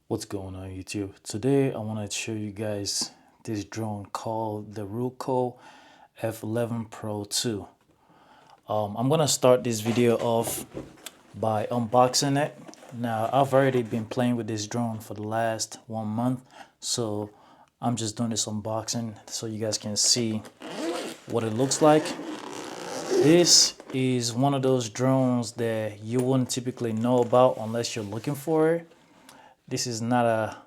What's going on YouTube? Today I want to show you guys this drone called the Ruko F11 Pro 2. I'm gonna start this video off by unboxing it. Now I've already been playing with this drone for the last 1 month, so I'm just doing this unboxing so you guys can see what it looks like. This is one of those drones that you wouldn't typically know about unless you're looking for it. This is not a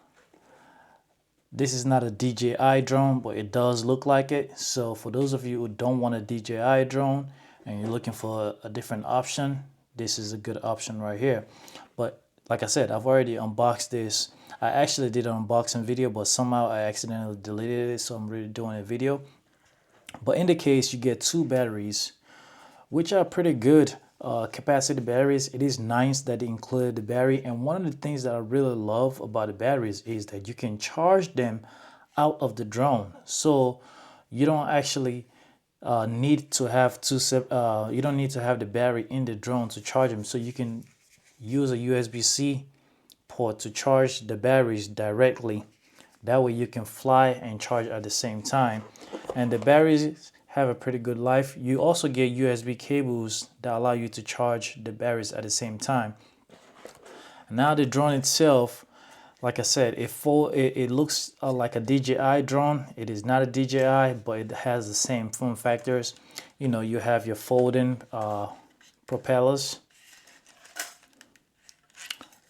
DJI drone, but it does look like it. So for those of you who don't want a DJI drone and you're looking for a different option, this is a good option right here. But like I said, I've already unboxed this. I actually did an unboxing video, but somehow I accidentally deleted it, so I'm really doing a video. But in the case, you get two batteries, which are pretty good capacity batteries. It is nice that they included the battery, and one of the things that I really love about the batteries is that you can charge them out of the drone, so you don't actually need to have you don't need to have the battery in the drone to charge them. So you can use a USB-C port to charge the batteries directly. That way you can fly and charge at the same time, and the batteries have a pretty good life. You also get USB cables that allow you to charge the batteries at the same time. Now the drone itself, like I said, it looks like a DJI drone. It is not a DJI, but it has the same form factors. You know, you have your folding propellers.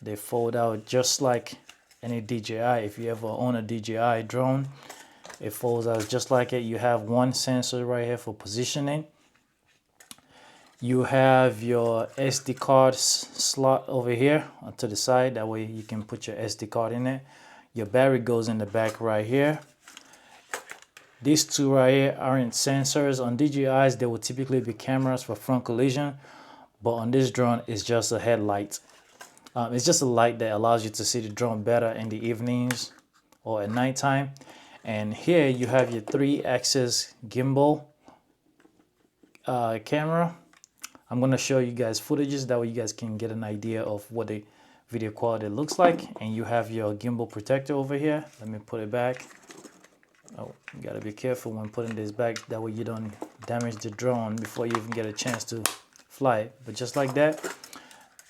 They fold out just like any DJI. If you ever own a DJI drone, it folds out just like it. You have one sensor right here for positioning. You have your SD card slot over here to the side. That way you can put your SD card in it. Your battery goes in the back right here. These two right here aren't sensors. On DJIs, they will typically be cameras for front collision, but on this drone, it's just a headlight. It's just a light that allows you to see the drone better in the evenings or at nighttime. And here you have your 3-axis gimbal camera. I'm going to show you guys footages, that way you guys can get an idea of what the video quality looks like. And you have your gimbal protector over here. Let me put it back. Oh, you got to be careful when putting this back, that way you don't damage the drone before you even get a chance to fly it. But just like that,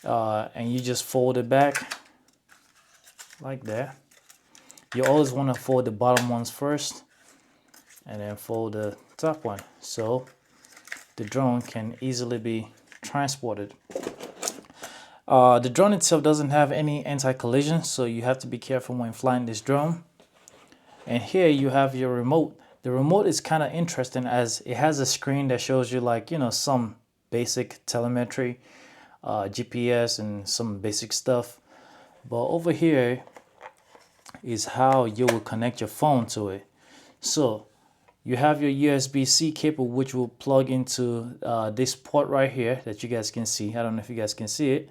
and you just fold it back like that. You always want to fold the bottom ones first and then fold the top one, so the drone can easily be transported. The drone itself doesn't have any anti-collision, so you have to be careful when flying this drone. And here you have your remote. The remote is kind of interesting as it has a screen that shows you, like, you know, some basic telemetry, GPS and some basic stuff. But over here is how you will connect your phone to it. So you have your USB-C cable, which will plug into this port right here that you guys can see. I don't know if you guys can see it.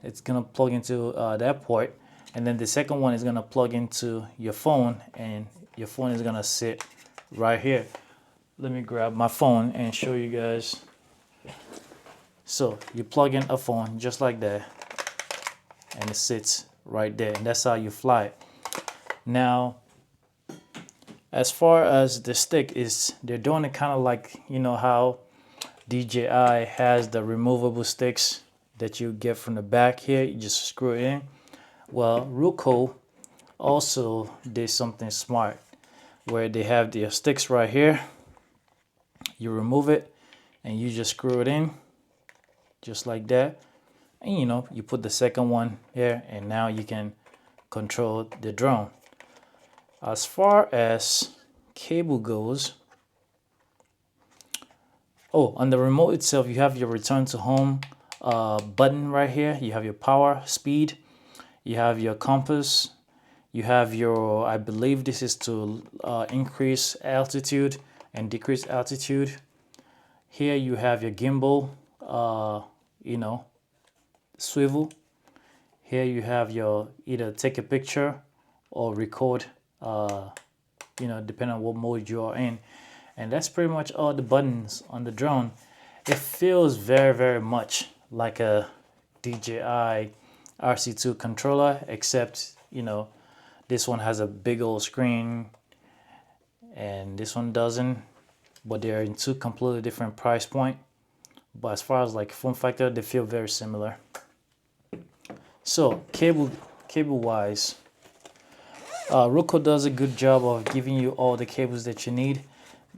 It's gonna plug into that port, and then the second one is gonna plug into your phone, and your phone is gonna sit right here. Let me grab my phone and show you guys. So you plug in a phone just like that, and it sits right there, and that's how you fly it. Now, as far as the stick is, they're doing it kind of like, you know, how DJI has the removable sticks that you get from the back here. You just screw it in. Well, Ruko also did something smart where they have their sticks right here. You remove it and you just screw it in just like that. And, you know, you put the second one here, and now you can control the drone. As far as cable goes, on the remote itself, you have your return to home button right here. You have your power, speed, you have your compass, you have your, I believe this is to increase altitude and decrease altitude. Here you have your gimbal, you know, swivel. Here you have your either take a picture or record, you know, depending on what mode you are in. And that's pretty much all the buttons on the drone. It feels very, very much like a DJI RC2 controller, except you know, this one has a big old screen and this one doesn't, but they're in two completely different price point. But as far as like form factor, they feel very similar. So cable wise, Ruko does a good job of giving you all the cables that you need.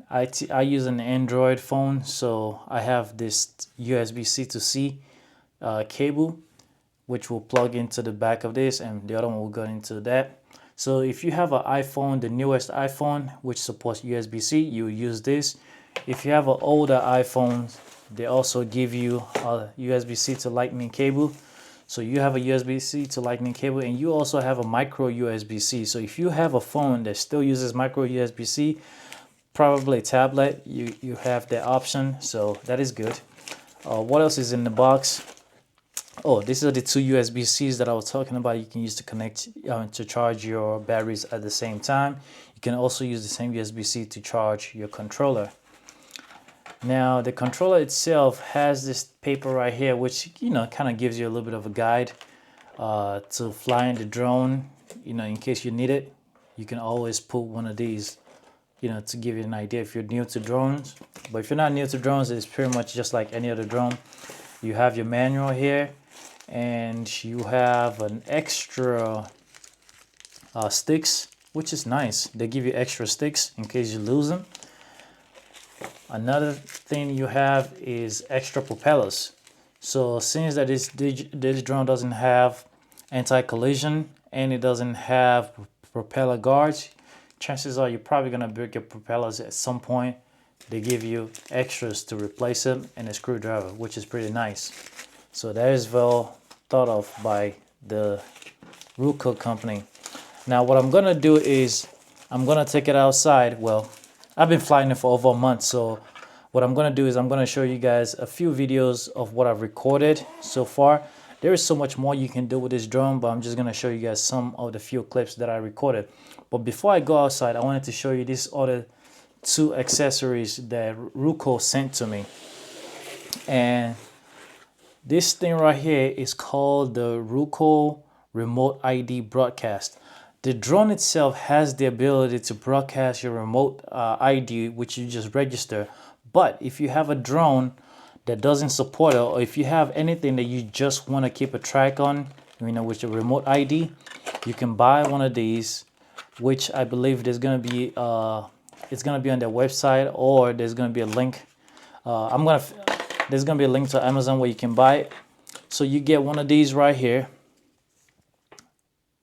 I use an Android phone, so I have this USB-C to C cable, which will plug into the back of this, and the other one will go into that. So if you have an iPhone, the newest iPhone, which supports USB-C, you use this. If you have an older iPhone, they also give you a USB-C to Lightning cable. So you have a USB-C to Lightning cable, and you also have a micro USB-C. So if you have a phone that still uses micro USB-C, probably a tablet, you have that option. So that is good. What else is in the box? Oh, these are the two USB-Cs that I was talking about. You can use to connect to charge your batteries at the same time. You can also use the same USB-C to charge your controller. Now the controller itself has this paper right here, which kind of gives you a little bit of a guide to flying the drone. In case you need it, you can always put one of these, to give you an idea if you're new to drones. But if you're not new to drones, it's pretty much just like any other drone. You have your manual here, and you have an extra sticks, which is nice. They give you extra sticks in case you lose them. Another thing you have is extra propellers. So since that this drone doesn't have anti-collision and it doesn't have propeller guards, chances are you're probably gonna break your propellers at some point. They give you extras to replace them and a screwdriver, which is pretty nice. So that is well thought of by the Ruko company. Now what I'm gonna do is I'm gonna take it outside. Well, I've been flying it for over a month, so what I'm gonna do is I'm gonna show you guys a few videos of what I've recorded so far. There is so much more you can do with this drone, but I'm just gonna show you guys some of the few clips that I recorded. But before I go outside, I wanted to show you these other two accessories that Ruko sent to me. And this thing right here is called the Ruko Remote ID Broadcast. The drone itself has the ability to broadcast your remote ID, which you just register. But if you have a drone that doesn't support it, or if you have anything that you just want to keep a track on, with your remote ID, you can buy one of these, which I believe there's gonna be it's gonna be on their website, or there's gonna be a link. There's gonna be a link to Amazon where you can buy it. So you get one of these right here.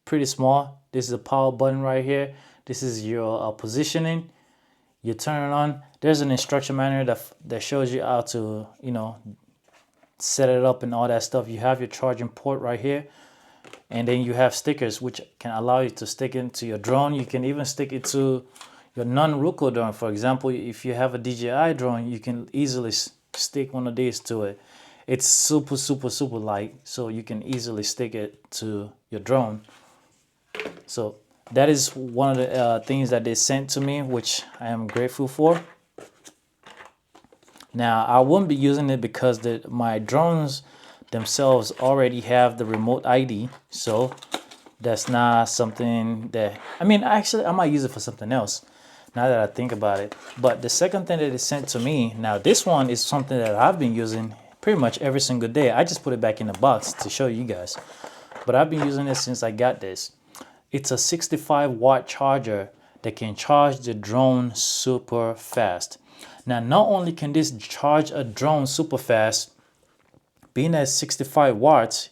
Pretty small. This is a power button right here. This is your positioning. You turn it on. There's an instruction manual that shows you how to, set it up and all that stuff. You have your charging port right here. And then you have stickers, which can allow you to stick into your drone. You can even stick it to your non-Ruko drone. For example, if you have a DJI drone, you can easily stick one of these to it. It's super, super, super light, so you can easily stick it to your drone. So that is one of the things that they sent to me, which I am grateful for. Now, I won't be using it because my drones themselves already have the remote ID. So that's not something that, actually, I might use it for something else now that I think about it. But the second thing that they sent to me, now this one is something that I've been using pretty much every single day. I just put it back in the box to show you guys. But I've been using it since I got this. It's a 65-watt charger that can charge the drone super fast. Now, not only can this charge a drone super fast, being at 65 watts,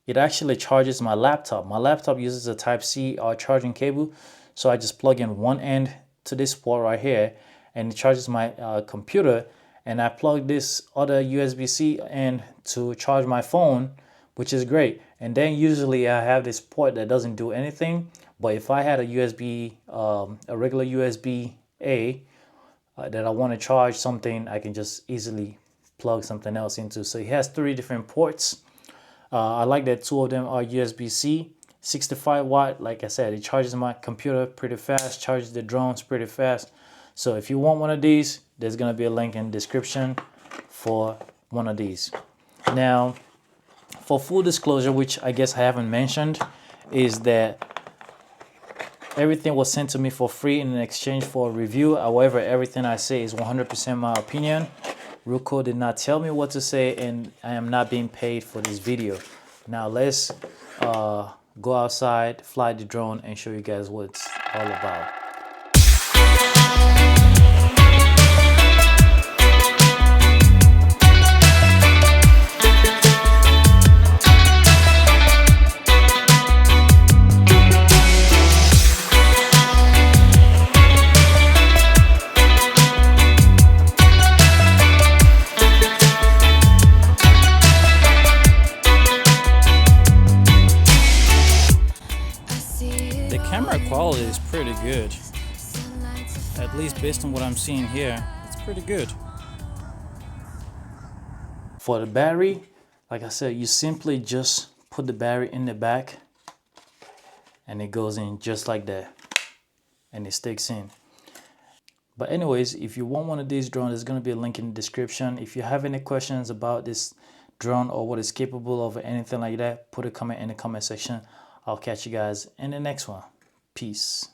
it actually charges my laptop. My laptop uses a Type-C charging cable, so I just plug in one end to this port right here, and it charges my computer, and I plug this other USB-C end to charge my phone, which is great. And then usually I have this port that doesn't do anything, but if I had a regular USB-A that I want to charge something, I can just easily plug something else into. So it has 3 different ports. I like that 2 of them are USB-C. 65 watt, like I said, it charges my computer pretty fast, charges the drones pretty fast. So if you want one of these, there's gonna be a link in the description for one of these. Now, for full disclosure, which I guess I haven't mentioned, is that Everything was sent to me for free in exchange for a review. However, everything I say is 100% my opinion. Ruko did not tell me what to say, and I am not being paid for this video. Now let's go outside, fly the drone, and show you guys what it's all about. The camera quality is pretty good. At least based on what I'm seeing here, it's pretty good. For the battery, like I said, you simply just put the battery in the back and it goes in just like that and it sticks in. But anyways, if you want one of these drones, there's going to be a link in the description. If you have any questions about this drone or what it's capable of or anything like that, put a comment in the comment section. I'll catch you guys in the next one. Peace.